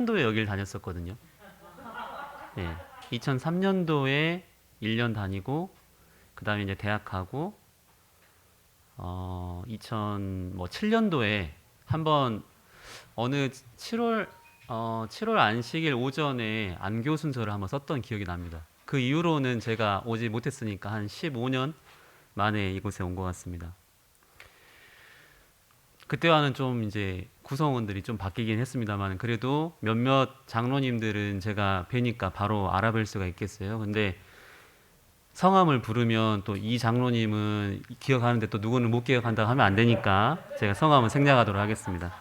2003년도에 여기를 다녔었거든요. 네, 2003년도에 1년 다니고 그 다음에 이제 대학 가고 2007년도에 한번 어느 7월 안식일 오전에 안교 순서를 한번 썼던 기억이 납니다. 그 이후로는 제가 오지 못했으니까 한 15년 만에 이곳에 온 것 같습니다. 그때와는 좀 이제 구성원들이 좀 바뀌긴 했습니다만 그래도 몇몇 장로님들은 제가 뵈니까 바로 알아뵐 수가 있겠어요. 근데 성함을 부르면 또 이 장로님은 기억하는데 또 누구는 못 기억한다고 하면 안 되니까 제가 성함을 생략하도록 하겠습니다.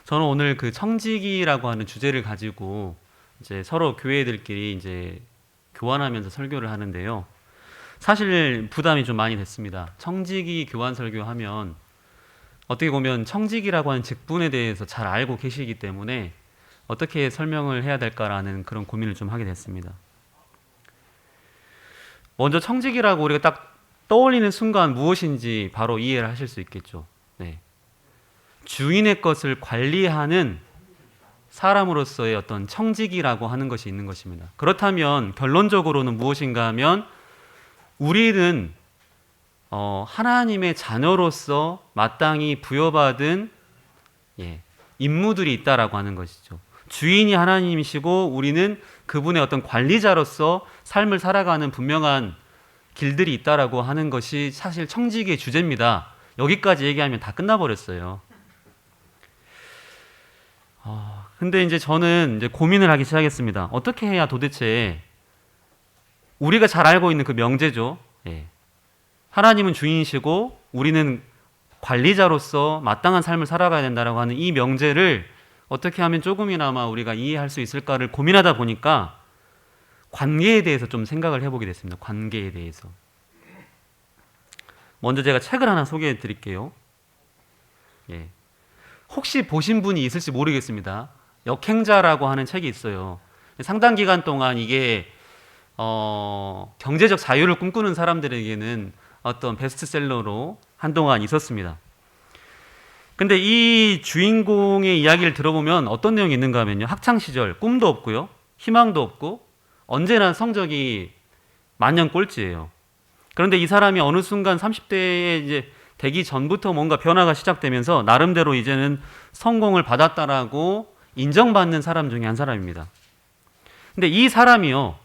저는 오늘 그 청지기라고 하는 주제를 가지고 이제 서로 교회들끼리 이제 교환하면서 설교를 하는데요. 사실 부담이 좀 많이 됐습니다. 청지기 교환 설교하면 어떻게 보면 청지기라고 하는 직분에 대해서 잘 알고 계시기 때문에 어떻게 설명을 해야 될까라는 그런 고민을 좀 하게 됐습니다. 먼저 청지기라고 우리가 딱 떠올리는 순간 무엇인지 바로 이해를 하실 수 있겠죠. 네. 주인의 것을 관리하는 사람으로서의 어떤 청지기라고 하는 것이 있는 것입니다. 그렇다면 결론적으로는 무엇인가 하면 우리는 하나님의 자녀로서 마땅히 부여받은 임무들이 있다라고 하는 것이죠. 주인이 하나님이시고 우리는 그분의 어떤 관리자로서 삶을 살아가는 분명한 길들이 있다라고 하는 것이 사실 청지기의 주제입니다. 여기까지 얘기하면 다 끝나버렸어요. 근데 이제 저는 이제 고민을 하기 시작했습니다. 어떻게 해야 도대체 우리가 잘 알고 있는 그 명제죠. 하나님은 주인이시고 우리는 관리자로서 마땅한 삶을 살아가야 된다라고 하는 이 명제를 어떻게 하면 조금이나마 우리가 이해할 수 있을까를 고민하다 보니까 관계에 대해서 좀 생각을 해보게 됐습니다. 관계에 대해서. 먼저 제가 책을 하나 소개해 드릴게요. 혹시 보신 분이 있을지 모르겠습니다. 역행자라고 하는 책이 있어요. 상당 기간 동안 이게 경제적 자유를 꿈꾸는 사람들에게는 어떤 베스트셀러로 한동안 있었습니다. 근데 이 주인공의 이야기를 들어보면 어떤 내용이 있는가 하면요. 학창시절 꿈도 없고요. 희망도 없고 언제나 성적이 만년 꼴찌예요. 그런데 이 사람이 어느 순간 30대에 이제 되기 전부터 뭔가 변화가 시작되면서 나름대로 이제는 성공을 받았다라고 인정받는 사람 중에 한 사람입니다. 근데 이 사람이요.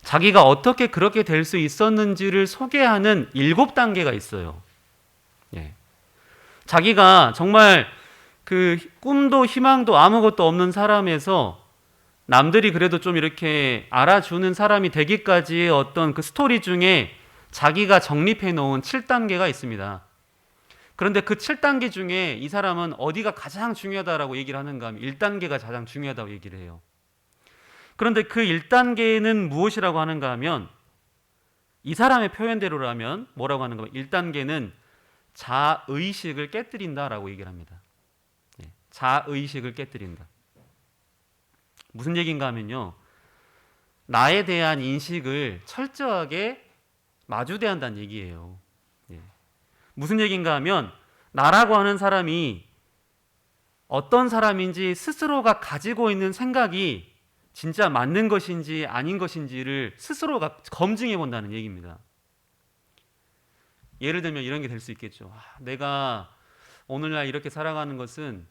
자기가 어떻게 그렇게 될 수 있었는지를 소개하는 7단계가 있어요. 자기가 정말 그 꿈도 희망도 아무것도 없는 사람에서 남들이 그래도 좀 이렇게 알아주는 사람이 되기까지의 어떤 그 스토리 중에 자기가 정립해 놓은 7단계가 있습니다. 그런데 그 7단계 중에 이 사람은 어디가 가장 중요하다라고 얘기를 하는가 하면 1단계가 가장 중요하다고 얘기를 해요. 그런데 그 1단계는 무엇이라고 하는가 하면 이 사람의 표현대로라면 뭐라고 하는가 하면 1단계는 자의식을 깨뜨린다라고 얘기를 합니다. 자의식을 깨뜨린다. 무슨 얘기인가 하면요. 나에 대한 인식을 철저하게 마주대한다는 얘기예요. 무슨 얘기인가 하면 나라고 하는 사람이 어떤 사람인지 스스로가 가지고 있는 생각이 진짜 맞는 것인지 아닌 것인지를 스스로가 검증해 본다는 얘기입니다. 예를 들면 이런 게 될 수 있겠죠. 내가 오늘날 이렇게 살아가는 것은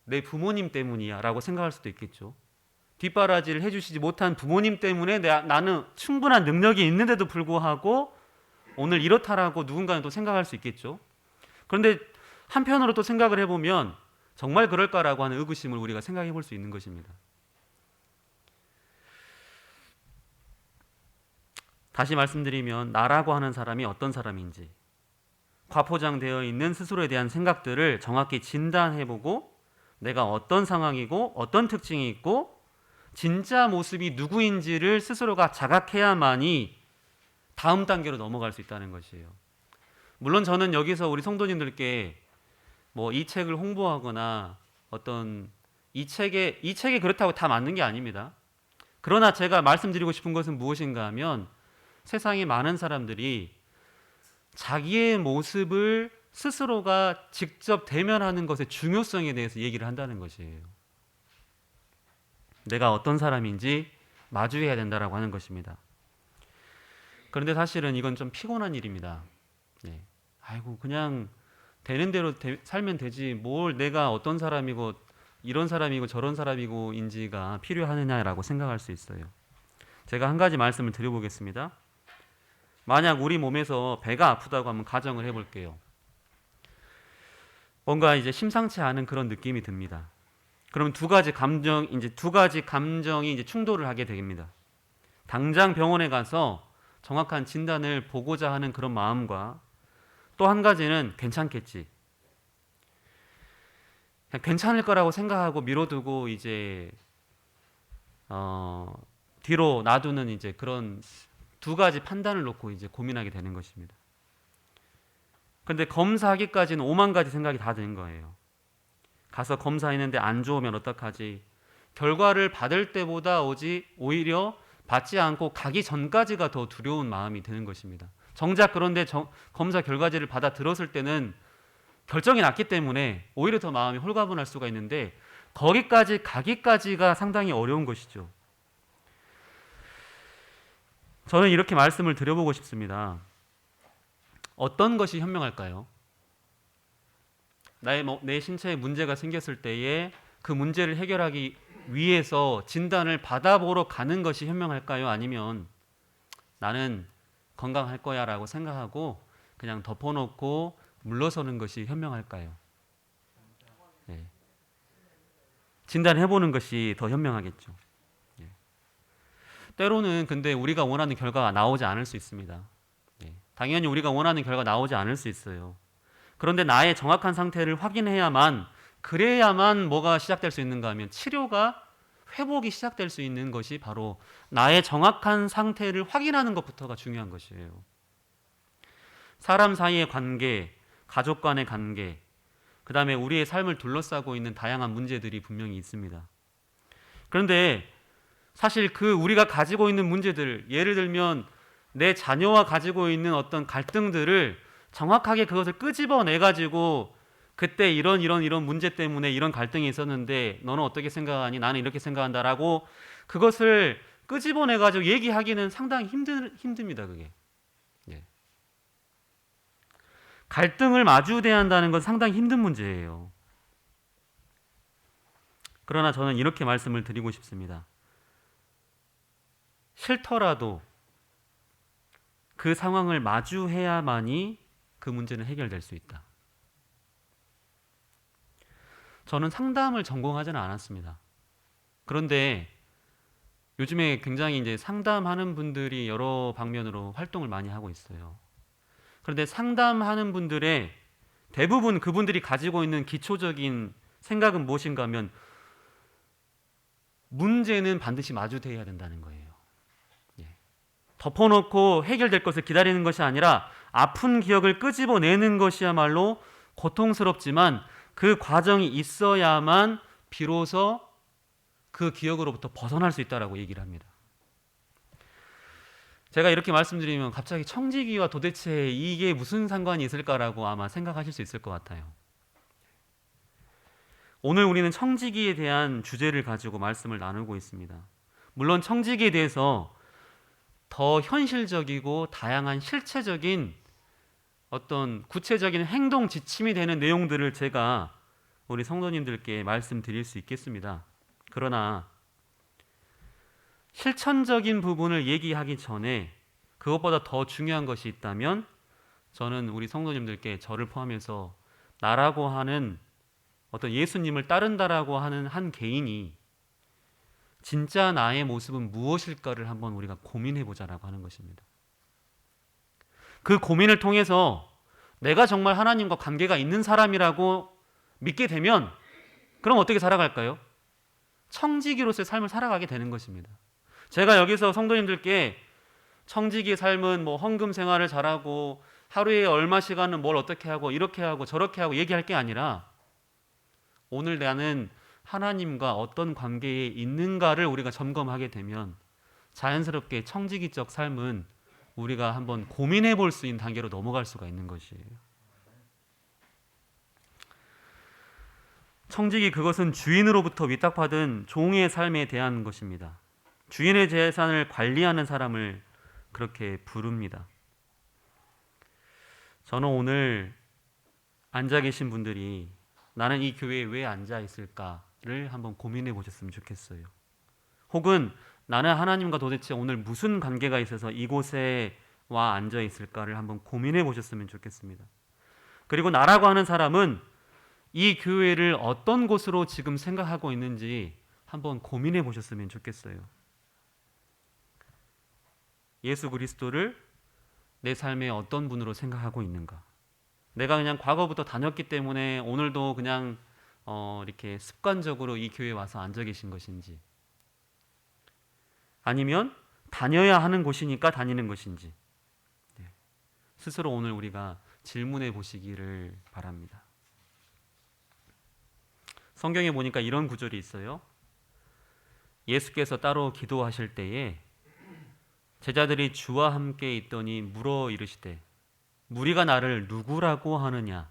내 부모님 때문이야 라고 생각할 수도 있겠죠. 뒷바라지를 해주시지 못한 부모님 때문에 나는 충분한 능력이 있는데도 불구하고 오늘 이렇다라고 누군가는 또 생각할 수 있겠죠. 그런데 한편으로 또 생각을 해보면 정말 그럴까라고 하는 의구심을 우리가 생각해 볼 수 있는 것입니다. 다시 말씀드리면 나라고 하는 사람이 어떤 사람인지 과포장되어 있는 스스로에 대한 생각들을 정확히 진단해보고 내가 어떤 상황이고 어떤 특징이 있고 진짜 모습이 누구인지를 스스로가 자각해야만이 다음 단계로 넘어갈 수 있다는 것이에요. 물론 저는 여기서 우리 성도님들께 뭐 이 책을 홍보하거나 어떤 이 책에 그렇다고 다 맞는 게 아닙니다. 그러나 제가 말씀드리고 싶은 것은 무엇인가 하면 세상에 많은 사람들이 자기의 모습을 스스로가 직접 대면하는 것의 중요성에 대해서 얘기를 한다는 것이에요. 내가 어떤 사람인지 마주해야 된다라고 하는 것입니다. 그런데 사실은 이건 좀 피곤한 일입니다. 예. 아이고 그냥 되는 대로 살면 되지 뭘 내가 어떤 사람이고 이런 사람이고 저런 사람이고 인지가 필요하느냐라고 생각할 수 있어요. 제가 한 가지 말씀을 드려보겠습니다. 만약 우리 몸에서 배가 아프다고 한번 가정을 해볼게요. 뭔가 이제 심상치 않은 그런 느낌이 듭니다. 그럼 두 가지 감정이 이제 충돌을 하게 됩니다. 당장 병원에 가서 정확한 진단을 보고자 하는 그런 마음과 또 한 가지는 괜찮겠지. 그냥 괜찮을 거라고 생각하고 미뤄두고 이제 뒤로 놔두는 이제 그런 두 가지 판단을 놓고 이제 고민하게 되는 것입니다. 근데 검사하기까지는 5만 가지 생각이 다 드는 거예요. 가서 검사했는데 안 좋으면 어떡하지? 결과를 받을 때보다 오히려 받지 않고 가기 전까지가 더 두려운 마음이 드는 것입니다. 정작 그런데 검사 결과지를 받아 들었을 때는 결정이 났기 때문에 오히려 더 마음이 홀가분할 수가 있는데 거기까지 가기까지가 상당히 어려운 것이죠. 저는 이렇게 말씀을 드려보고 싶습니다. 어떤 것이 현명할까요? 내 신체에 문제가 생겼을 때에 그 문제를 해결하기 위해서 진단을 받아보러 가는 것이 현명할까요? 아니면 나는 건강할 거야 라고 생각하고 그냥 덮어놓고 물러서는 것이 현명할까요? 네. 진단해보는 것이 더 현명하겠죠. 네. 때로는 근데 우리가 원하는 결과가 나오지 않을 수 있습니다. 네. 당연히 우리가 원하는 결과가 나오지 않을 수 있어요. 그런데 나의 정확한 상태를 확인해야만 그래야만 뭐가 시작될 수 있는가 하면 치료가 회복이 시작될 수 있는 것이 바로 나의 정확한 상태를 확인하는 것부터가 중요한 것이에요. 사람 사이의 관계, 가족 간의 관계, 그 다음에 우리의 삶을 둘러싸고 있는 다양한 문제들이 분명히 있습니다. 그런데 사실 우리가 가지고 있는 문제들, 예를 들면 내 자녀와 가지고 있는 어떤 갈등들을 정확하게 그것을 끄집어내가지고 그때 이런 문제 때문에 이런 갈등이 있었는데 너는 어떻게 생각하니? 나는 이렇게 생각한다라고 그것을 끄집어내가지고 얘기하기는 상당히 힘듭니다. 그게. 예. 갈등을 마주대야 한다는 건 상당히 힘든 문제예요. 그러나 저는 이렇게 말씀을 드리고 싶습니다. 싫더라도 그 상황을 마주해야만이 그 문제는 해결될 수 있다. 저는 상담을 전공하지는 않았습니다. 그런데 요즘에 굉장히 이제 상담하는 분들이 여러 방면으로 활동을 많이 하고 있어요. 그런데 상담하는 분들의 대부분 그분들이 가지고 있는 기초적인 생각은 무엇인가 하면 문제는 반드시 마주대해야 된다는 거예요. 예. 덮어놓고 해결될 것을 기다리는 것이 아니라 아픈 기억을 끄집어내는 것이야말로 고통스럽지만 그 과정이 있어야만 비로소 그 기억으로부터 벗어날 수 있다라고 얘기를 합니다. 제가 이렇게 말씀드리면 갑자기 청지기와 도대체 이게 무슨 상관이 있을까라고 아마 생각하실 수 있을 것 같아요. 오늘 우리는 청지기에 대한 주제를 가지고 말씀을 나누고 있습니다. 물론 청지기에 대해서 더 현실적이고 다양한 실체적인 어떤 구체적인 행동 지침이 되는 내용들을 제가 우리 성도님들께 말씀드릴 수 있겠습니다. 그러나 실천적인 부분을 얘기하기 전에 그것보다 더 중요한 것이 있다면 저는 우리 성도님들께 저를 포함해서 나라고 하는 어떤 예수님을 따른다라고 하는 한 개인이 진짜 나의 모습은 무엇일까를 한번 우리가 고민해 보자라고 하는 것입니다. 그 고민을 통해서 내가 정말 하나님과 관계가 있는 사람이라고 믿게 되면 그럼 어떻게 살아갈까요? 청지기로서의 삶을 살아가게 되는 것입니다. 제가 여기서 성도님들께 청지기의 삶은 뭐 헌금 생활을 잘하고 하루에 얼마 시간은 뭘 어떻게 하고 이렇게 하고 저렇게 하고 얘기할 게 아니라 오늘 나는 하나님과 어떤 관계에 있는가를 우리가 점검하게 되면 자연스럽게 청지기적 삶은 우리가 한번 고민해 볼 수 있는 단계로 넘어갈 수가 있는 것이에요. 청지기 그것은 주인으로부터 위탁받은 종의 삶에 대한 것입니다. 주인의 재산을 관리하는 사람을 그렇게 부릅니다. 저는 오늘 앉아 계신 분들이 나는 이 교회에 왜 앉아 있을까를 한번 고민해 보셨으면 좋겠어요. 혹은 나는 하나님과 도대체 오늘 무슨 관계가 있어서 이곳에 와 앉아 있을까를 한번 고민해 보셨으면 좋겠습니다. 그리고 나라고 하는 사람은 이 교회를 어떤 곳으로 지금 생각하고 있는지 한번 고민해 보셨으면 좋겠어요. 예수 그리스도를 내 삶의 어떤 분으로 생각하고 있는가? 내가 그냥 과거부터 다녔기 때문에 오늘도 그냥 이렇게 습관적으로 이 교회에 와서 앉아 계신 것인지, 아니면 다녀야 하는 곳이니까 다니는 것인지, 스스로 오늘 우리가 질문해 보시기를 바랍니다. 성경에 보니까 이런 구절이 있어요. 예수께서 따로 기도하실 때에 제자들이 주와 함께 있더니 물어 이르시되 무리가 나를 누구라고 하느냐?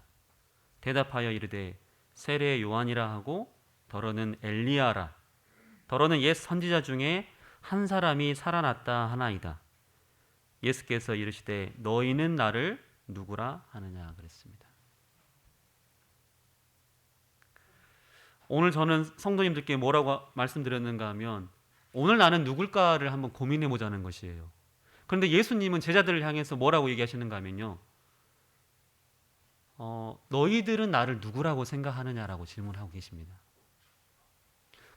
대답하여 이르되 세례 요한이라 하고 더러는 엘리야라. 더러는 옛 선지자 중에 한 사람이 살아났다 하나이다. 예수께서 이르시되 너희는 나를 누구라 하느냐 그랬습니다. 오늘 저는 성도님들께 뭐라고 말씀드렸는가 하면 오늘 나는 누굴까를 한번 고민해 보자는 것이에요. 그런데 예수님은 제자들을 향해서 뭐라고 얘기하시는가 하면요, 너희들은 나를 누구라고 생각하느냐라고 질문하고 계십니다.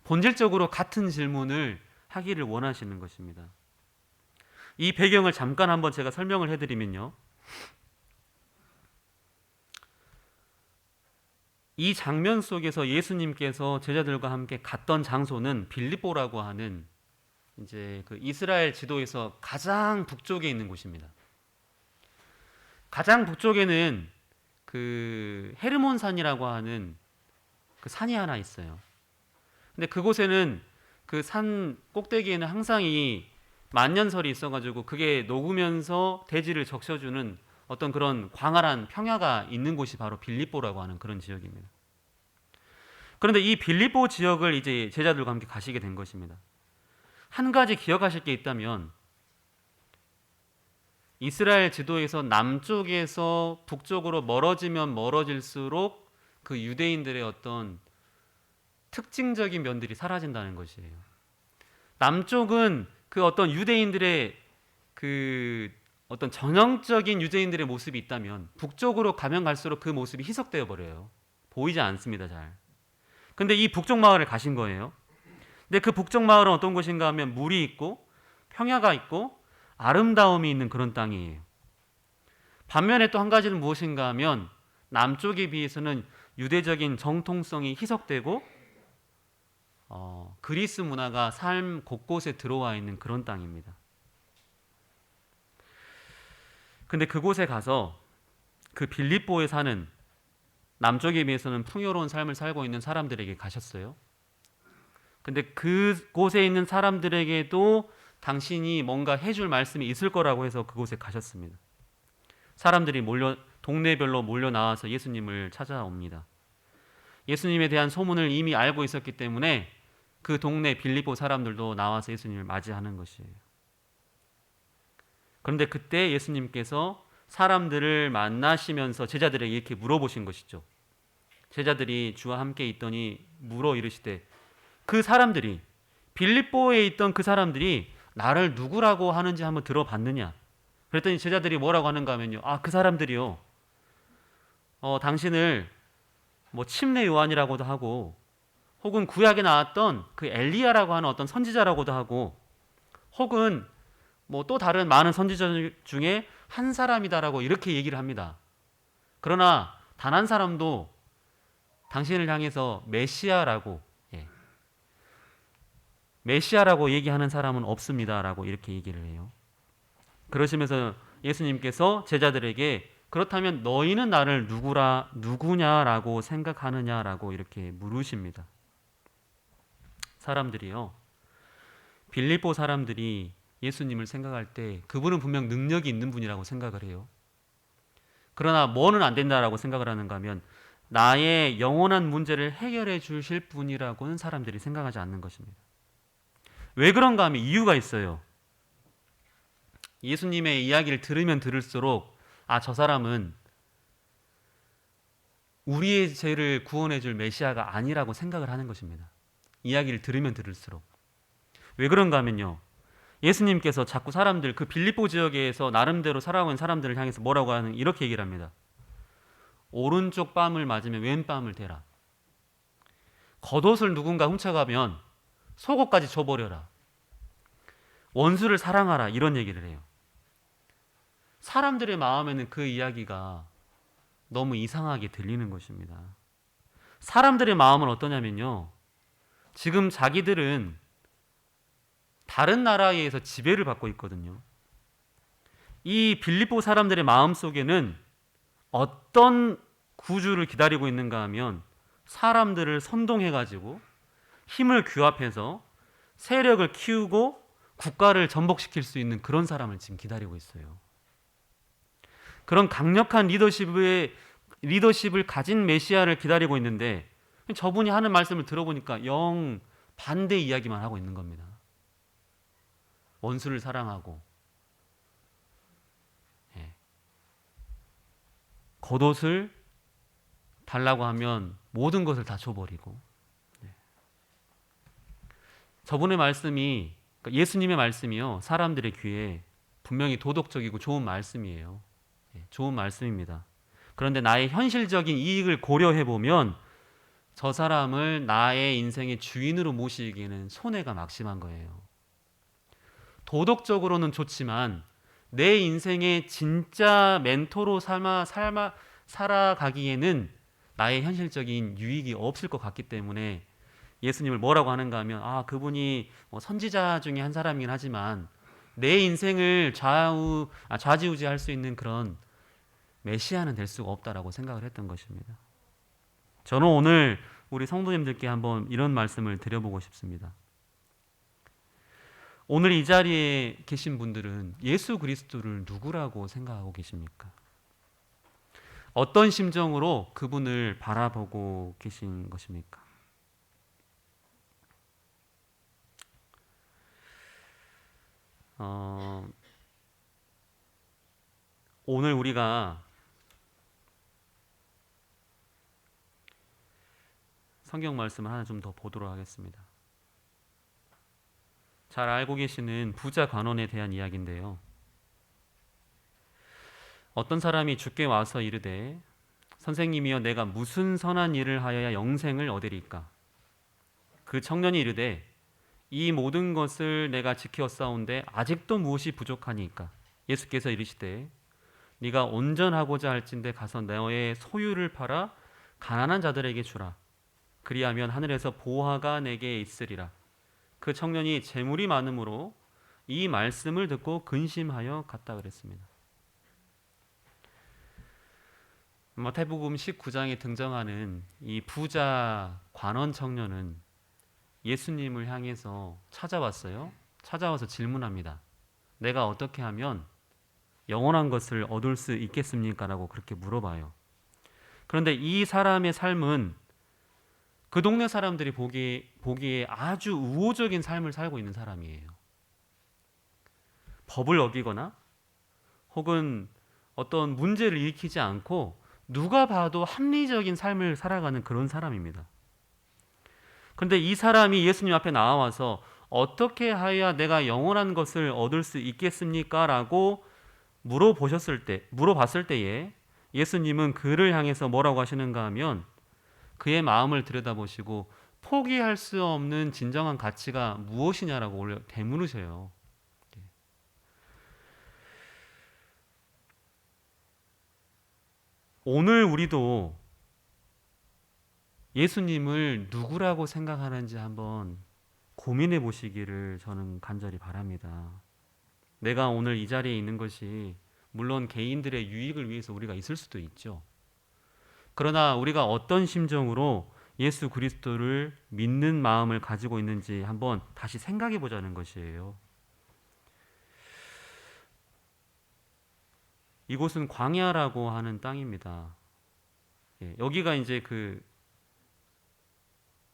본질적으로 같은 질문을 하기를 원하시는 것입니다. 이 배경을 잠깐 한번 제가 설명을 해드리면요, 이 장면 속에서 예수님께서 제자들과 함께 갔던 장소는 빌립보라고 하는 이제 그 이스라엘 지도에서 가장 북쪽에 있는 곳입니다. 가장 북쪽에는 그 헤르몬산이라고 하는 그 산이 하나 있어요. 근데 그곳에는 그 산 꼭대기에는 항상 이 만년설이 있어가지고 그게 녹으면서 대지를 적셔주는 어떤 그런 광활한 평야가 있는 곳이 바로 빌립보라고 하는 그런 지역입니다. 그런데 이 빌립보 지역을 이제 제자들과 함께 가시게 된 것입니다. 한 가지 기억하실 게 있다면 이스라엘 지도에서 남쪽에서 북쪽으로 멀어지면 멀어질수록 그 유대인들의 어떤 특징적인 면들이 사라진다는 것이에요. 남쪽은 그 어떤 유대인들의 그 어떤 전형적인 유대인들의 모습이 있다면 북쪽으로 가면 갈수록 그 모습이 희석되어 버려요. 보이지 않습니다, 잘. 근데 이 북쪽 마을을 가신 거예요. 근데 그 북쪽 마을은 어떤 곳인가 하면 물이 있고 평야가 있고 아름다움이 있는 그런 땅이에요. 반면에 또 한 가지는 무엇인가 하면 남쪽에 비해서는 유대적인 정통성이 희석되고 그리스 문화가 삶 곳곳에 들어와 있는 그런 땅입니다. 근데 그곳에 가서 그 빌립보에 사는 남쪽에 비해서는 풍요로운 삶을 살고 있는 사람들에게 가셨어요. 근데 그곳에 있는 사람들에게도 당신이 뭔가 해줄 말씀이 있을 거라고 해서 그곳에 가셨습니다. 사람들이 동네별로 몰려 나와서 예수님을 찾아옵니다. 예수님에 대한 소문을 이미 알고 있었기 때문에 그 동네 빌립보 사람들도 나와서 예수님을 맞이하는 것이에요. 그런데 그때 예수님께서 사람들을 만나시면서 제자들에게 이렇게 물어보신 것이죠. 제자들이 주와 함께 있더니 물어 이르시되, 그 사람들이, 빌립보에 있던 그 사람들이 나를 누구라고 하는지 한번 들어봤느냐? 그랬더니 제자들이 뭐라고 하는가 하면요, 그 사람들이요, 당신을 뭐 침례 요한이라고도 하고 혹은 구약에 나왔던 그 엘리야라고 하는 어떤 선지자라고도 하고 혹은 뭐 또 다른 많은 선지자 중에 한 사람이다라고 이렇게 얘기를 합니다. 그러나 단 한 사람도 당신을 향해서 메시아라고 얘기하는 사람은 없습니다라고 이렇게 얘기를 해요. 그러시면서 예수님께서 제자들에게 그렇다면 너희는 나를 누구냐라고 생각하느냐라고 이렇게 물으십니다. 사람들이요, 빌립보 사람들이 예수님을 생각할 때 그분은 분명 능력이 있는 분이라고 생각을 해요. 그러나 뭐는 안 된다라고 생각을 하는가 하면 나의 영원한 문제를 해결해 주실 분이라고는 사람들이 생각하지 않는 것입니다. 왜 그런가 하면 이유가 있어요. 예수님의 이야기를 들으면 들을수록 저 사람은 우리의 죄를 구원해 줄 메시아가 아니라고 생각을 하는 것입니다. 이야기를 들으면 들을수록. 왜 그런가 하면요. 예수님께서 자꾸 사람들, 그 빌립보 지역에서 나름대로 살아가는 사람들을 향해서 뭐라고 하는, 이렇게 얘기를 합니다. 오른쪽 뺨을 맞으면 왼 뺨을 대라. 겉옷을 누군가 훔쳐가면 속옷까지 줘버려라. 원수를 사랑하라. 이런 얘기를 해요. 사람들의 마음에는 그 이야기가 너무 이상하게 들리는 것입니다. 사람들의 마음은 어떠냐면요. 지금 자기들은 다른 나라에 의해서 지배를 받고 있거든요. 이 빌립보 사람들의 마음 속에는 어떤 구주를 기다리고 있는가 하면 사람들을 선동해가지고 힘을 규합해서 세력을 키우고 국가를 전복시킬 수 있는 그런 사람을 지금 기다리고 있어요. 그런 강력한 리더십을 가진 메시아를 기다리고 있는데 저분이 하는 말씀을 들어보니까 영 반대 이야기만 하고 있는 겁니다. 원수를 사랑하고 겉옷을 달라고 하면 모든 것을 다 줘버리고 저분의 말씀이 예수님의 말씀이요 사람들의 귀에 분명히 도덕적이고 좋은 말씀이에요. 좋은 말씀입니다. 그런데 나의 현실적인 이익을 고려해보면 저 사람을 나의 인생의 주인으로 모시기에는 손해가 막심한 거예요. 도덕적으로는 좋지만 내 인생의 진짜 멘토로 살아가기에는 나의 현실적인 유익이 없을 것 같기 때문에 예수님을 뭐라고 하는가 하면 그분이 선지자 중에 한 사람이긴 하지만 내 인생을 좌지우지할 수 있는 그런 메시아는 될 수가 없다라고 생각을 했던 것입니다. 저는 오늘 우리 성도님들께 한번 이런 말씀을 드려보고 싶습니다. 오늘 이 자리에 계신 분들은 예수 그리스도를 누구라고 생각하고 계십니까? 어떤 심정으로 그분을 바라보고 계신 것입니까? 오늘 우리가 성경 말씀을 하나 좀 더 보도록 하겠습니다. 잘 알고 계시는 부자 관원에 대한 이야기인데요. 어떤 사람이 주께 와서 이르되 선생님이여 내가 무슨 선한 일을 하여야 영생을 얻으리까? 그 청년이 이르되 이 모든 것을 내가 지켰사온데 아직도 무엇이 부족하니까? 예수께서 이르시되 네가 온전하고자 할진대 가서 너의 소유를 팔아 가난한 자들에게 주라. 그리하면 하늘에서 보화가 내게 있으리라. 그 청년이 재물이 많음으로 이 말씀을 듣고 근심하여 갔다 그랬습니다. 마태복음 19장에 등장하는 이 부자 관원 청년은 예수님을 향해서 찾아왔어요. 찾아와서 질문합니다. 내가 어떻게 하면 영원한 것을 얻을 수 있겠습니까? 라고 그렇게 물어봐요. 그런데 이 사람의 삶은 그 동네 사람들이 보기에 아주 우호적인 삶을 살고 있는 사람이에요. 법을 어기거나 혹은 어떤 문제를 일으키지 않고 누가 봐도 합리적인 삶을 살아가는 그런 사람입니다. 그런데 이 사람이 예수님 앞에 나와서 어떻게 하여야 내가 영원한 것을 얻을 수 있겠습니까? 라고 물어봤을 때에 예수님은 그를 향해서 뭐라고 하시는가 하면 그의 마음을 들여다보시고 포기할 수 없는 진정한 가치가 무엇이냐라고 되물으셔요. 오늘 우리도 예수님을 누구라고 생각하는지 한번 고민해 보시기를 저는 간절히 바랍니다. 내가 오늘 이 자리에 있는 것이 물론 개인들의 유익을 위해서 우리가 있을 수도 있죠. 그러나 우리가 어떤 심정으로 예수 그리스도를 믿는 마음을 가지고 있는지 한번 다시 생각해 보자는 것이에요. 이곳은 광야라고 하는 땅입니다. 예, 여기가 이제 그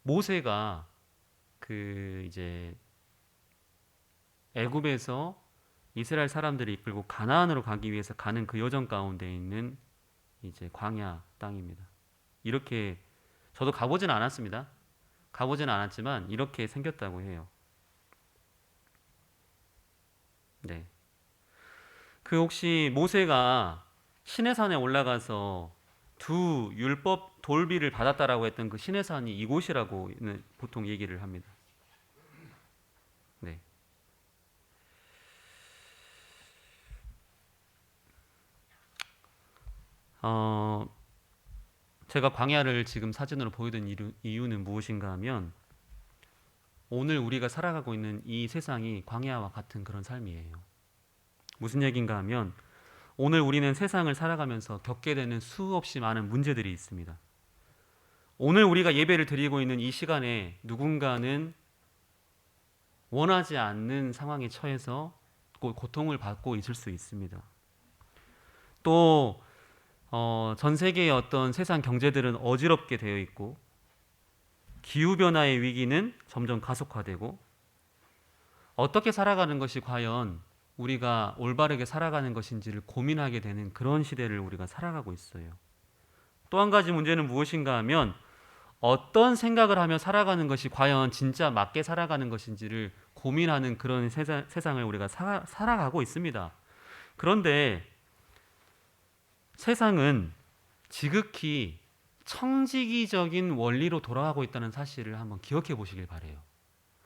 모세가 그 이제 애굽에서 이스라엘 사람들이 이끌고 가나안으로 가기 위해서 가는 그 여정 가운데 있는 이제 광야 땅입니다. 이렇게 저도 가보진 않았습니다. 가보진 않았지만 이렇게 생겼다고 해요. 네. 그 혹시 모세가 시내산에 올라가서 두 율법 돌비를 받았다라고 했던 그 시내산이 이곳이라고 보통 얘기를 합니다. 네. 제가 광야를 지금 사진으로 보여드린 이유는 무엇인가 하면 오늘 우리가 살아가고 있는 이 세상이 광야와 같은 그런 삶이에요. 무슨 얘기인가 하면 오늘 우리는 세상을 살아가면서 겪게 되는 수없이 많은 문제들이 있습니다. 오늘 우리가 예배를 드리고 있는 이 시간에 누군가는 원하지 않는 상황에 처해서 고통을 받고 있을 수 있습니다. 또 전 세계의 어떤 세상 경제들은 어지럽게 되어 있고 기후변화의 위기는 점점 가속화되고 어떻게 살아가는 것이 과연 우리가 올바르게 살아가는 것인지를 고민하게 되는 그런 시대를 우리가 살아가고 있어요. 또 한 가지 문제는 무엇인가 하면 어떤 생각을 하며 살아가는 것이 과연 진짜 맞게 살아가는 것인지를 고민하는 그런 세상을 우리가 살아가고 있습니다. 그런데 세상은 지극히 청지기적인 원리로 돌아가고 있다는 사실을 한번 기억해 보시길 바래요.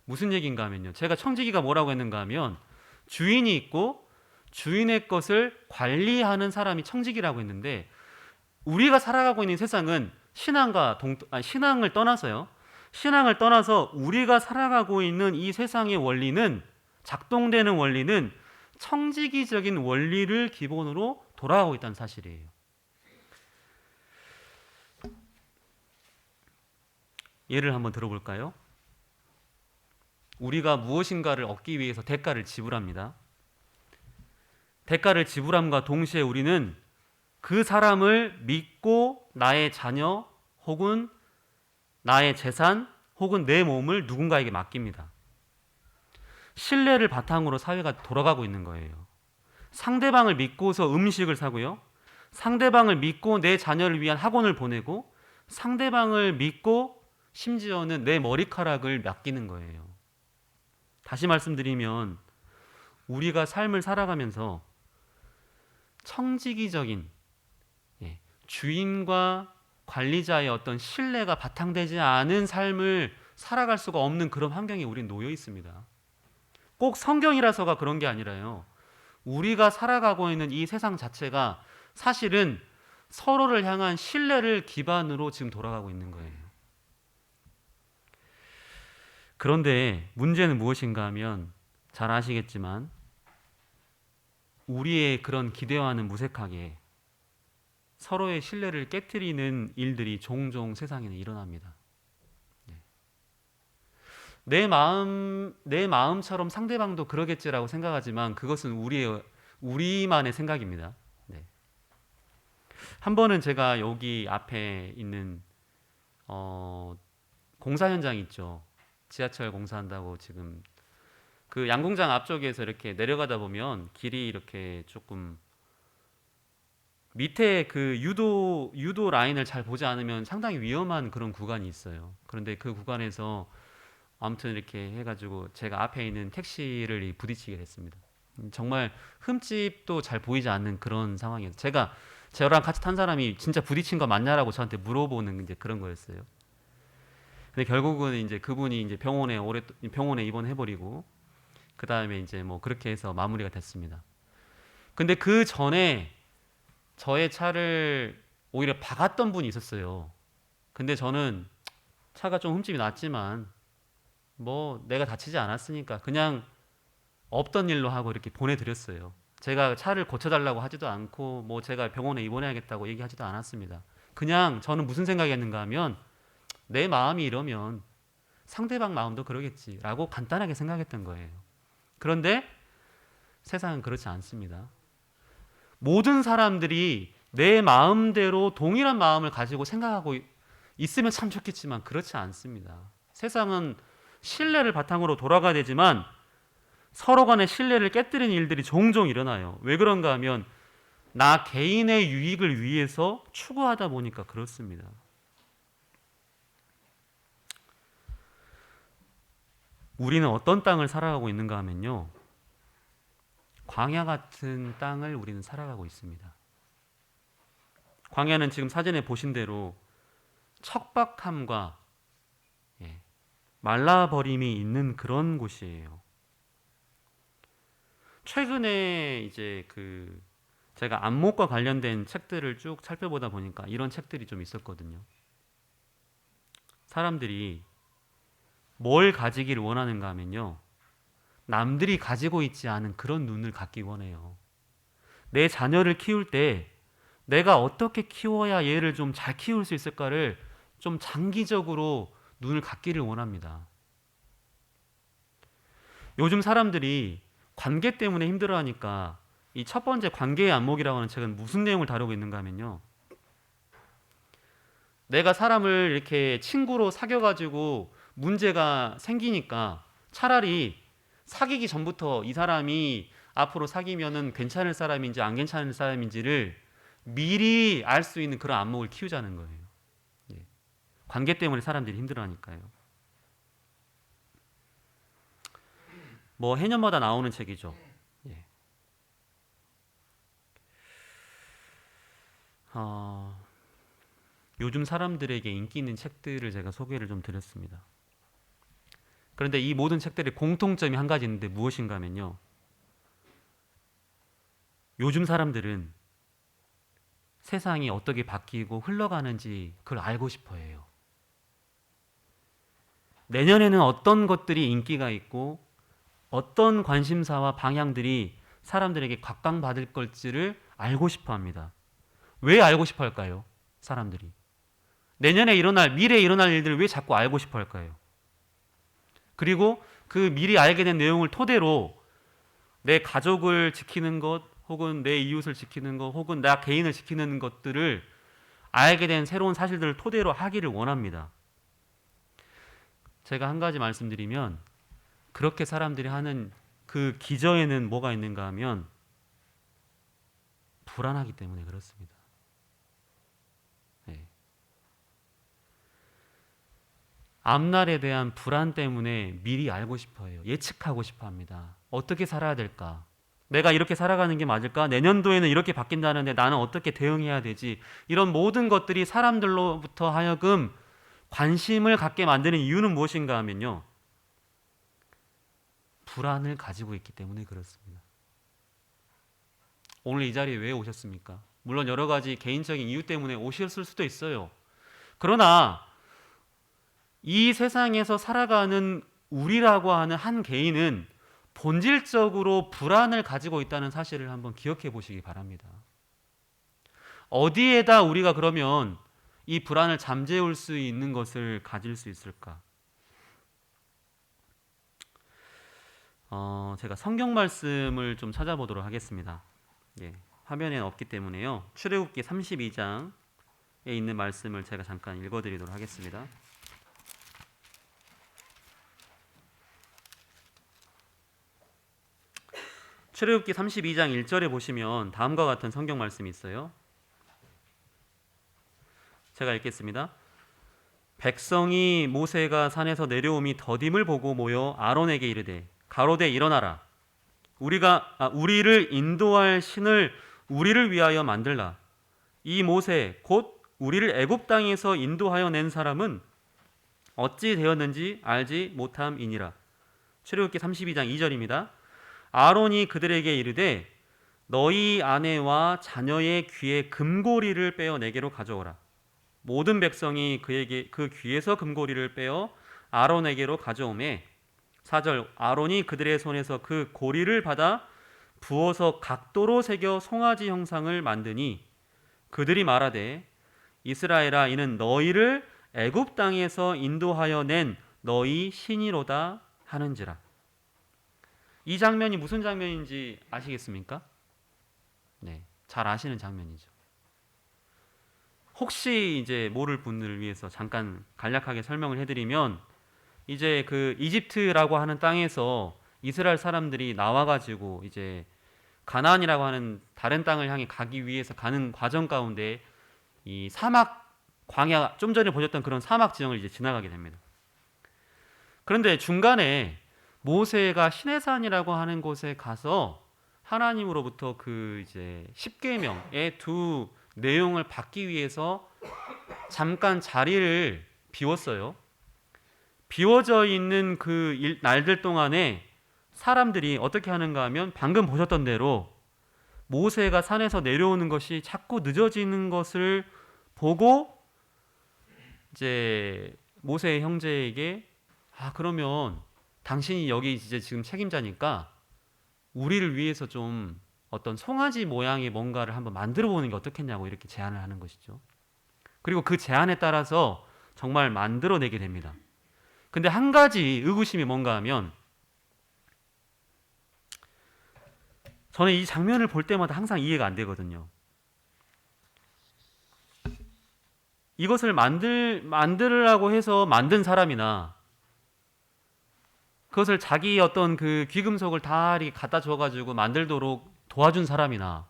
무슨 얘기인가 하면요. 제가 청지기가 뭐라고 했는가 하면 주인이 있고 주인의 것을 관리하는 사람이 청지기라고 했는데 우리가 살아가고 있는 세상은 신앙을 떠나서요. 신앙을 떠나서 우리가 살아가고 있는 이 세상의 원리는 작동되는 원리는 청지기적인 원리를 기본으로 돌아가고 있다는 사실이에요. 예를 한번 들어볼까요? 우리가 무엇인가를 얻기 위해서 대가를 지불합니다. 대가를 지불함과 동시에 우리는 그 사람을 믿고 나의 자녀 혹은 나의 재산 혹은 내 몸을 누군가에게 맡깁니다. 신뢰를 바탕으로 사회가 돌아가고 있는 거예요. 상대방을 믿고서 음식을 사고요. 상대방을 믿고 내 자녀를 위한 학원을 보내고 상대방을 믿고 심지어는 내 머리카락을 맡기는 거예요. 다시 말씀드리면 우리가 삶을 살아가면서 청지기적인 주인과 관리자의 어떤 신뢰가 바탕되지 않은 삶을 살아갈 수가 없는 그런 환경에 우린 놓여 있습니다. 꼭 성경이라서가 그런 게 아니라요. 우리가 살아가고 있는 이 세상 자체가 사실은 서로를 향한 신뢰를 기반으로 지금 돌아가고 있는 거예요. 그런데 문제는 무엇인가 하면 잘 아시겠지만 우리의 그런 기대와는 무색하게 서로의 신뢰를 깨트리는 일들이 종종 세상에는 일어납니다. 내 마음처럼 상대방도 그러겠지라고 생각하지만 그것은 우리만의 생각입니다. 네. 한 번은 제가 여기 앞에 있는 공사 현장 있죠. 지하철 공사한다고 지금 그 양궁장 앞쪽에서 이렇게 내려가다 보면 길이 이렇게 조금 밑에 그 유도 라인을 잘 보지 않으면 상당히 위험한 그런 구간이 있어요. 그런데 그 구간에서 아무튼 이렇게 해가지고 제가 앞에 있는 택시를 부딪히게 됐습니다. 정말 흠집도 잘 보이지 않는 그런 상황이었어요. 저랑 같이 탄 사람이 진짜 부딪힌 거 맞냐라고 저한테 물어보는 이제 그런 거였어요. 근데 결국은 이제 그분이 이제 병원에 입원해버리고 그 다음에 이제 뭐 그렇게 해서 마무리가 됐습니다. 근데 그 전에 저의 차를 오히려 박았던 분이 있었어요. 근데 저는 차가 좀 흠집이 났지만 뭐 내가 다치지 않았으니까 그냥 없던 일로 하고 이렇게 보내드렸어요. 제가 차를 고쳐달라고 하지도 않고 뭐 제가 병원에 입원해야겠다고 얘기하지도 않았습니다. 그냥 저는 무슨 생각이었는가 하면 내 마음이 이러면 상대방 마음도 그러겠지라고 간단하게 생각했던 거예요. 그런데 세상은 그렇지 않습니다. 모든 사람들이 내 마음대로 동일한 마음을 가지고 생각하고 있으면 참 좋겠지만 그렇지 않습니다. 세상은 신뢰를 바탕으로 돌아가야 되지만 서로 간의 신뢰를 깨뜨리는 일들이 종종 일어나요. 왜 그런가 하면 나 개인의 유익을 위해서 추구하다 보니까 그렇습니다. 우리는 어떤 땅을 살아가고 있는가 하면요, 광야 같은 땅을 우리는 살아가고 있습니다. 광야는 지금 사진에 보신 대로 척박함과 말라버림이 있는 그런 곳이에요. 최근에 이제 제가 안목과 관련된 책들을 쭉 살펴보다 보니까 이런 책들이 좀 있었거든요. 사람들이 뭘 가지기를 원하는가 하면요, 남들이 가지고 있지 않은 그런 눈을 갖기 원해요. 내 자녀를 키울 때 내가 어떻게 키워야 얘를 좀 잘 키울 수 있을까를 좀 장기적으로 눈을 갖기를 원합니다. 요즘 사람들이 관계 때문에 힘들어하니까 이 첫 번째 관계의 안목이라고 하는 책은 무슨 내용을 다루고 있는가 하면요, 내가 사람을 이렇게 친구로 사귀어가지고 문제가 생기니까 차라리 사귀기 전부터 이 사람이 앞으로 사귀면은 괜찮을 사람인지 안 괜찮을 사람인지를 미리 알 수 있는 그런 안목을 키우자는 거예요. 예. 관계 때문에 사람들이 힘들어하니까요. 뭐 해년마다 나오는 책이죠. 예. 요즘 사람들에게 인기 있는 책들을 제가 소개를 좀 드렸습니다. 그런데 이 모든 책들의 공통점이 한 가지 있는데 무엇인가 하면요, 요즘 사람들은 세상이 어떻게 바뀌고 흘러가는지 그걸 알고 싶어 해요. 내년에는 어떤 것들이 인기가 있고 어떤 관심사와 방향들이 사람들에게 각광받을 걸지를 알고 싶어 합니다. 왜 알고 싶어 할까요? 사람들이. 내년에 일어날, 미래에 일어날 일들을 왜 자꾸 알고 싶어 할까요? 그리고 그 미리 알게 된 내용을 토대로 내 가족을 지키는 것, 혹은 내 이웃을 지키는 것, 혹은 나 개인을 지키는 것들을 알게 된 새로운 사실들을 토대로 하기를 원합니다. 제가 한 가지 말씀드리면, 그렇게 사람들이 하는 그 기저에는 뭐가 있는가 하면 불안하기 때문에 그렇습니다. 네. 앞날에 대한 불안 때문에 미리 알고 싶어 해요. 예측하고 싶어 합니다. 어떻게 살아야 될까? 내가 이렇게 살아가는 게 맞을까? 내년도에는 이렇게 바뀐다는데 나는 어떻게 대응해야 되지? 이런 모든 것들이 사람들로부터 하여금 관심을 갖게 만드는 이유는 무엇인가 하면요, 불안을 가지고 있기 때문에 그렇습니다. 오늘 이 자리에 왜 오셨습니까? 물론 여러 가지 개인적인 이유 때문에 오셨을 수도 있어요. 그러나 이 세상에서 살아가는 우리라고 하는 한 개인은 본질적으로 불안을 가지고 있다는 사실을 한번 기억해 보시기 바랍니다. 어디에다 우리가 그러면 이 불안을 잠재울 수 있는 것을 가질 수 있을까? 제가 성경 말씀을 좀 찾아보도록 하겠습니다. 예, 화면에는 없기 때문에요. 출애굽기 32장에 있는 말씀을 제가 잠깐 읽어드리도록 하겠습니다. 출애굽기 32장 1절에 보시면 다음과 같은 성경 말씀이 있어요. 제가 읽겠습니다. 백성이 모세가 산에서 내려옴이 더딤을 보고 모여 아론에게 이르되 가로되 일어나라. 우리를 인도할 신을 우리를 위하여 만들라. 이 모세 곧 우리를 애굽 땅에서 인도하여 낸 사람은 어찌 되었는지 알지 못함이니라. 출애굽기 32장 2절입니다. 아론이 그들에게 이르되 너희 아내와 자녀의 귀에 금고리를 빼어 내게로 가져오라. 모든 백성이 그 귀에서 금고리를 빼어 아론에게로 가져오매 4절 아론이 그들의 손에서 그 고리를 받아 부어서 각도로 새겨 송아지 형상을 만드니 그들이 말하되 이스라엘아 이는 너희를 애굽 땅에서 인도하여 낸 너희 신이로다 하는지라. 이 장면이 무슨 장면인지 아시겠습니까? 네, 잘 아시는 장면이죠. 혹시 이제 모를 분들을 위해서 잠깐 간략하게 설명을 해드리면, 이제 그 이집트라고 하는 땅에서 이스라엘 사람들이 나와가지고 이제 가나안이라고 하는 다른 땅을 향해 가기 위해서 가는 과정 가운데 이 사막 광야, 좀 전에 보셨던 그런 사막 지형을 이제 지나가게 됩니다. 그런데 중간에 모세가 시내산이라고 하는 곳에 가서 하나님으로부터 그 이제 십계명의 두 내용을 받기 위해서 잠깐 자리를 비웠어요. 비워져 있는 그 날들 동안에 사람들이 어떻게 하는가 하면 방금 보셨던 대로 모세가 산에서 내려오는 것이 자꾸 늦어지는 것을 보고 이제 모세의 형제에게 그러면 당신이 여기 이제 지금 책임자니까 우리를 위해서 좀 어떤 송아지 모양의 뭔가를 한번 만들어 보는 게 어떻겠냐고 이렇게 제안을 하는 것이죠. 그리고 그 제안에 따라서 정말 만들어내게 됩니다. 근데 한 가지 의구심이 뭔가 하면, 저는 이 장면을 볼 때마다 항상 이해가 안 되거든요. 이것을 만들으라고 해서 만든 사람이나 그것을 자기 어떤 그 귀금속을 다 갖다 줘가지고 만들도록 도와준 사람이나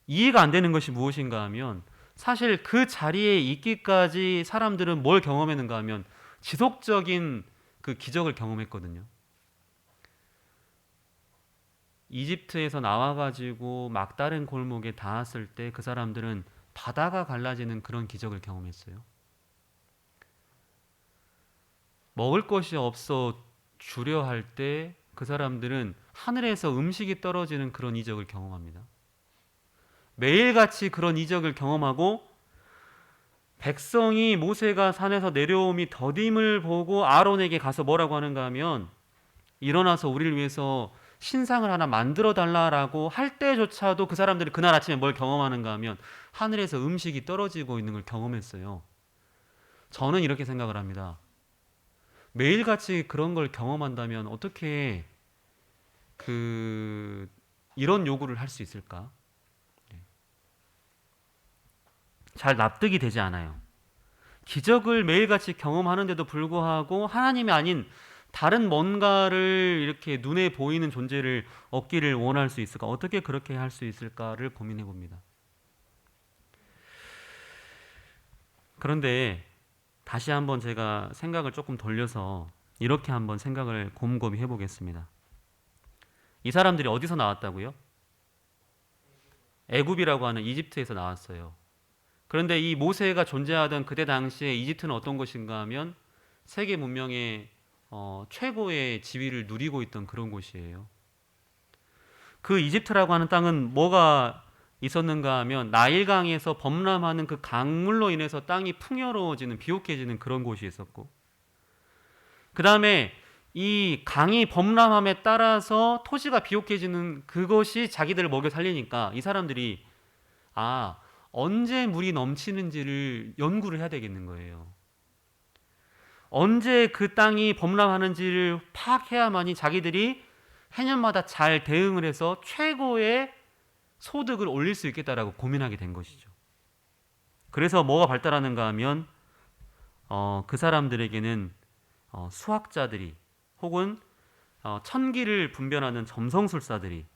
이해가 안 되는 것이 무엇인가 하면, 사실 그 자리에 있기까지 사람들은 뭘 경험했는가 하면 지속적인 그 기적을 경험했거든요. 이집트에서 나와가지고 막다른 골목에 닿았을 때 그 사람들은 바다가 갈라지는 그런 기적을 경험했어요. 먹을 것이 없어 주려 할 때 그 사람들은 하늘에서 음식이 떨어지는 그런 이적을 경험합니다. 매일같이 그런 이적을 경험하고, 백성이 모세가 산에서 내려옴이 더딤을 보고 아론에게 가서 뭐라고 하는가 하면, 일어나서 우리를 위해서 신상을 하나 만들어 달라라고 할 때조차도 그 사람들이 그날 아침에 뭘 경험하는가 하면 하늘에서 음식이 떨어지고 있는 걸 경험했어요. 저는 이렇게 생각을 합니다. 매일같이 그런 걸 경험한다면 어떻게 이런 요구를 할 수 있을까? 잘 납득이 되지 않아요. 기적을 매일같이 경험하는데도 불구하고 하나님이 아닌 다른 뭔가를 이렇게 눈에 보이는 존재를 얻기를 원할 수 있을까? 어떻게 그렇게 할 수 있을까를 고민해 봅니다. 그런데 다시 한번 제가 생각을 조금 돌려서 이렇게 한번 생각을 곰곰이 해보겠습니다. 이 사람들이 어디서 나왔다고요? 애굽이라고 하는 이집트에서 나왔어요. 그런데 이 모세가 존재하던 그때 당시에 이집트는 어떤 곳인가 하면 세계 문명의 최고의 지위를 누리고 있던 그런 곳이에요. 그 이집트라고 하는 땅은 뭐가 있었는가 하면 나일강에서 범람하는 그 강물로 인해서 땅이 풍요로워지는, 비옥해지는 그런 곳이 있었고, 그 다음에 이 강이 범람함에 따라서 토지가 비옥해지는 그것이 자기들을 먹여 살리니까 이 사람들이 언제 물이 넘치는지를 연구를 해야 되겠는 거예요. 언제 그 땅이 범람하는지를 파악해야만이 자기들이 해년마다 잘 대응을 해서 최고의 소득을 올릴 수 있겠다라고 고민하게 된 것이죠. 그래서 뭐가 발달하는가 하면 그 사람들에게는 수학자들이 혹은 천기를 분별하는 점성술사들이,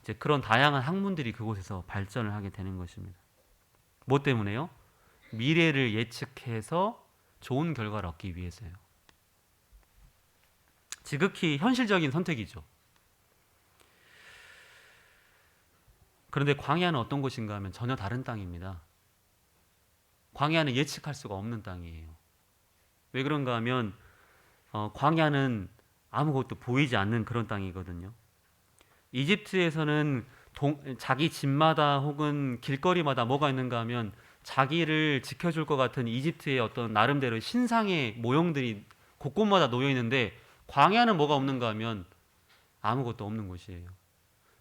이제 그런 다양한 학문들이 그곳에서 발전을 하게 되는 것입니다. 뭐 때문에요? 미래를 예측해서 좋은 결과를 얻기 위해서요. 지극히 현실적인 선택이죠. 그런데 광야는 어떤 곳인가 하면 전혀 다른 땅입니다. 광야는 예측할 수가 없는 땅이에요. 왜 그런가 하면 광야는 아무것도 보이지 않는 그런 땅이거든요. 이집트에서는 자기 집마다 혹은 길거리마다 뭐가 있는가 하면 자기를 지켜줄 것 같은 이집트의 어떤 나름대로 신상의 모형들이 곳곳마다 놓여 있는데, 광야는 뭐가 없는가 하면 아무것도 없는 곳이에요.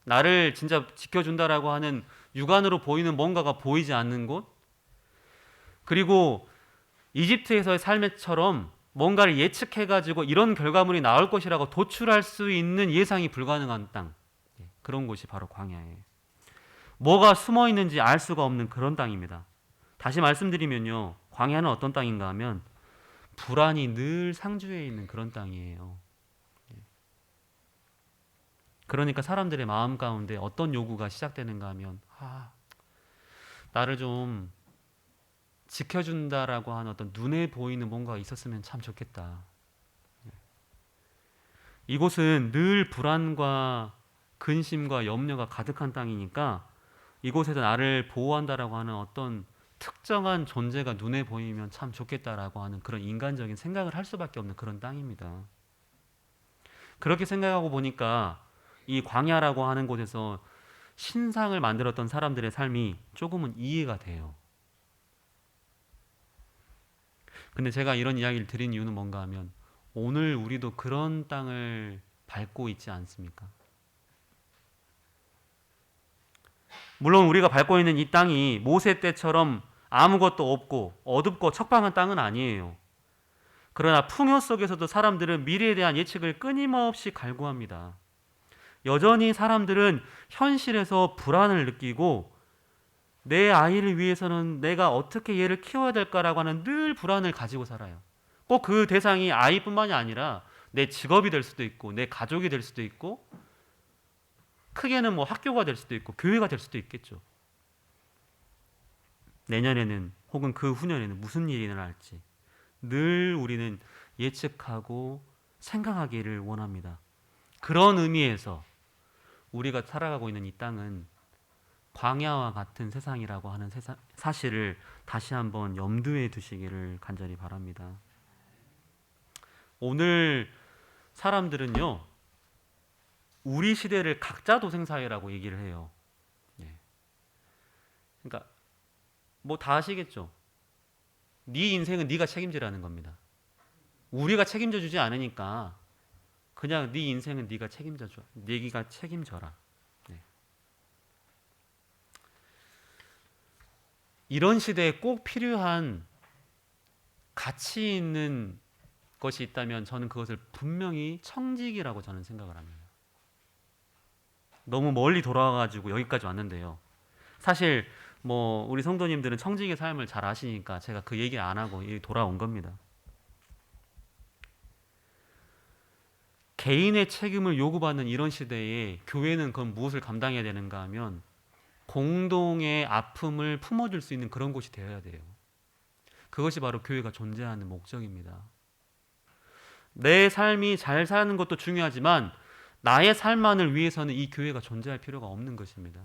나를 진짜 지켜준다라고 하는 육안으로 보이는 뭔가가 보이지 않는 곳, 그리고 이집트에서의 삶처럼 뭔가를 예측해가지고 이런 결과물이 나올 것이라고 도출할 수 있는 예상이 불가능한 땅, 그런 곳이 바로 광야예요. 뭐가 숨어 있는지 알 수가 없는 그런 땅입니다. 다시 말씀드리면요, 광야는 어떤 땅인가 하면 불안이 늘 상주해 있는 그런 땅이에요. 그러니까 사람들의 마음 가운데 어떤 요구가 시작되는가 하면, 나를 좀 지켜준다라고 하는 어떤 눈에 보이는 뭔가가 있었으면 참 좋겠다. 이곳은 늘 불안과 근심과 염려가 가득한 땅이니까 이곳에서 나를 보호한다라고 하는 어떤 특정한 존재가 눈에 보이면 참 좋겠다라고 하는 그런 인간적인 생각을 할 수밖에 없는 그런 땅입니다. 그렇게 생각하고 보니까 이 광야라고 하는 곳에서 신상을 만들었던 사람들의 삶이 조금은 이해가 돼요. 근데 제가 이런 이야기를 드린 이유는 뭔가 하면 오늘 우리도 그런 땅을 밟고 있지 않습니까? 물론 우리가 밟고 있는 이 땅이 모세 때처럼 아무것도 없고 어둡고 척박한 땅은 아니에요. 그러나 풍요 속에서도 사람들은 미래에 대한 예측을 끊임없이 갈구합니다. 여전히 사람들은 현실에서 불안을 느끼고 내 아이를 위해서는 내가 어떻게 얘를 키워야 될까라고 하는 늘 불안을 가지고 살아요. 꼭 그 대상이 아이뿐만이 아니라 내 직업이 될 수도 있고 내 가족이 될 수도 있고 크게는 뭐 학교가 될 수도 있고 교회가 될 수도 있겠죠. 내년에는 혹은 그 후년에는 무슨 일이 일어날지 늘 우리는 예측하고 생각하기를 원합니다. 그런 의미에서 우리가 살아가고 있는 이 땅은 광야와 같은 세상이라고 하는 사실을 다시 한번 염두에 두시기를 간절히 바랍니다. 오늘 사람들은요, 우리 시대를 각자 도생사회라고 얘기를 해요. 그러니까 뭐 다 아시겠죠? 네 인생은 네가 책임지라는 겁니다. 우리가 책임져 주지 않으니까 그냥 네 인생은 네가 책임져 줘. 네가 책임져라. 이런 시대에 꼭 필요한 가치 있는 것이 있다면 저는 그것을 분명히 청직이라고 저는 생각을 합니다. 너무 멀리 돌아와가지고 여기까지 왔는데요. 사실 뭐 우리 성도님들은 청직의 삶을 잘 아시니까 제가 그 얘기 안 하고 돌아온 겁니다. 개인의 책임을 요구받는 이런 시대에 교회는 그럼 무엇을 감당해야 되는가 하면 공동의 아픔을 품어줄 수 있는 그런 곳이 되어야 돼요. 그것이 바로 교회가 존재하는 목적입니다. 내 삶이 잘 사는 것도 중요하지만 나의 삶만을 위해서는 이 교회가 존재할 필요가 없는 것입니다.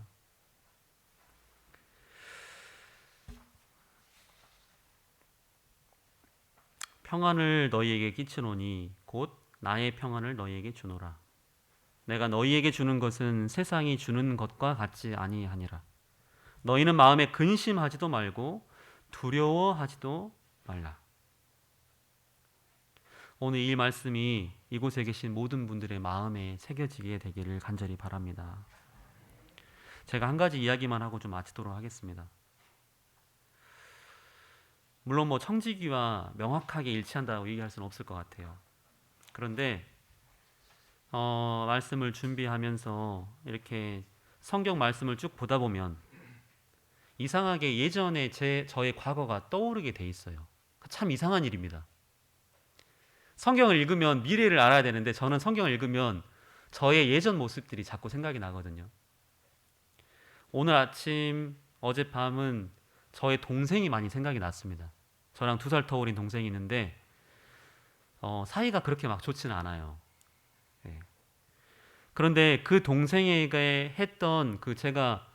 평안을 너희에게 끼치노니 곧 나의 평안을 너희에게 주노라. 내가 너희에게 주는 것은 세상이 주는 것과 같지 아니하니라. 너희는 마음에 근심하지도 말고 두려워하지도 말라. 오늘 이 말씀이 이곳에 계신 모든 분들의 마음에 새겨지게 되기를 간절히 바랍니다. 제가 한 가지 이야기만 하고 좀 마치도록 하겠습니다. 물론 뭐 청지기와 명확하게 일치한다고 얘기할 수는 없을 것 같아요. 그런데 말씀을 준비하면서 이렇게 성경 말씀을 쭉 보다 보면 이상하게 예전에 저의 과거가 떠오르게 돼 있어요. 참 이상한 일입니다. 성경을 읽으면 미래를 알아야 되는데 저는 성경을 읽으면 저의 예전 모습들이 자꾸 생각이 나거든요. 오늘 아침, 어젯밤은 저의 동생이 많이 생각이 났습니다. 저랑 2살 더 어린 동생이 있는데 사이가 그렇게 막 좋지는 않아요. 그런데 그 동생에게 했던 제가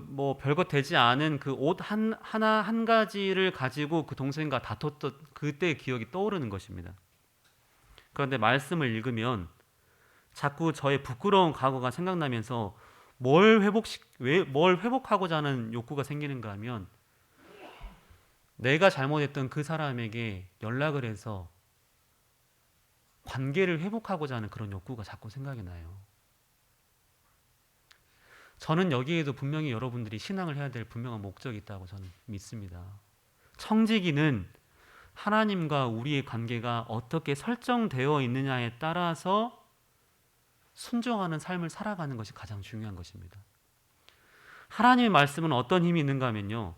뭐 별것 되지 않은 그 옷 한 가지를 가지고 그 동생과 다퉜던 그때의 기억이 떠오르는 것입니다. 그런데 말씀을 읽으면 자꾸 저의 부끄러운 과거가 생각나면서 뭘 회복하고자 하는 욕구가 생기는가 하면 내가 잘못했던 그 사람에게 연락을 해서 관계를 회복하고자 하는 그런 욕구가 자꾸 생각이 나요. 저는 여기에도 분명히 여러분들이 신앙을 해야 될 분명한 목적이 있다고 저는 믿습니다. 청지기는 하나님과 우리의 관계가 어떻게 설정되어 있느냐에 따라서 순종하는 삶을 살아가는 것이 가장 중요한 것입니다. 하나님의 말씀은 어떤 힘이 있는가 하면요,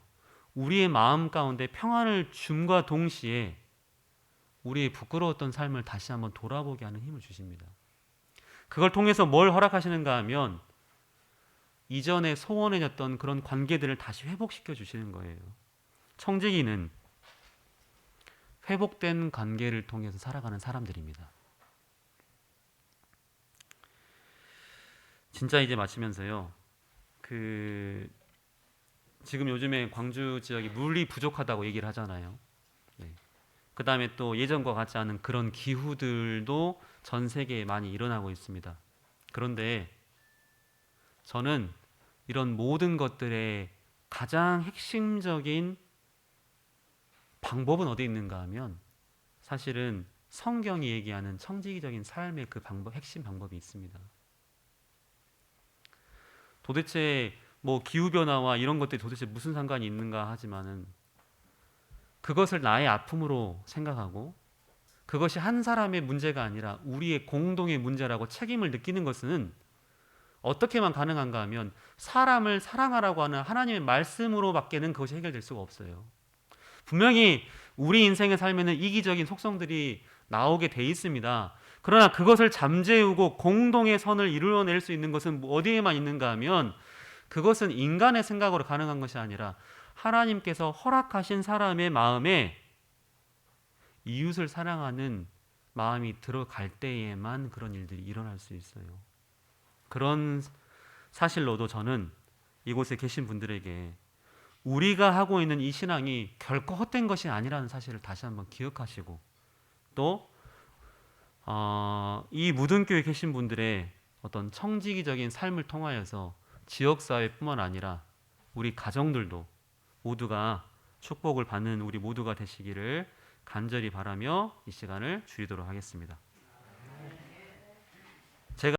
우리의 마음 가운데 평안을 줌과 동시에 우리의 부끄러웠던 삶을 다시 한번 돌아보게 하는 힘을 주십니다. 그걸 통해서 뭘 허락하시는가 하면 이전에 소원해졌던 그런 관계들을 다시 회복시켜 주시는 거예요. 청지기는 회복된 관계를 통해서 살아가는 사람들입니다. 진짜 이제 마치면서요. 지금 요즘에 광주 지역이 물이 부족하다고 얘기를 하잖아요. 네. 그 다음에 또 예전과 같지 않은 그런 기후들도 전 세계에 많이 일어나고 있습니다. 그런데 저는 이런 모든 것들의 가장 핵심적인 방법은 어디 있는가 하면 사실은 성경이 얘기하는 청지기적인 삶의 그 방법, 핵심 방법이 있습니다. 도대체 뭐 기후변화와 이런 것들이 도대체 무슨 상관이 있는가 하지만은 그것을 나의 아픔으로 생각하고 그것이 한 사람의 문제가 아니라 우리의 공동의 문제라고 책임을 느끼는 것은 어떻게만 가능한가 하면 사람을 사랑하라고 하는 하나님의 말씀으로밖에는 그것이 해결될 수가 없어요. 분명히 우리 인생의 삶에는 이기적인 속성들이 나오게 돼 있습니다. 그러나 그것을 잠재우고 공동의 선을 이루어낼 수 있는 것은 어디에만 있는가 하면 그것은 인간의 생각으로 가능한 것이 아니라 하나님께서 허락하신 사람의 마음에 이웃을 사랑하는 마음이 들어갈 때에만 그런 일들이 일어날 수 있어요. 그런 사실로도 저는 이곳에 계신 분들에게 우리가 하고 있는 이 신앙이 결코 헛된 것이 아니라는 사실을 다시 한번 기억하시고 또 이 무등교에 계신 분들의 어떤 청지기적인 삶을 통하여서 지역사회뿐만 아니라 우리 가정들도 모두가 축복을 받는 우리 모두가 되시기를 간절히 바라며 이 시간을 줄이도록 하겠습니다.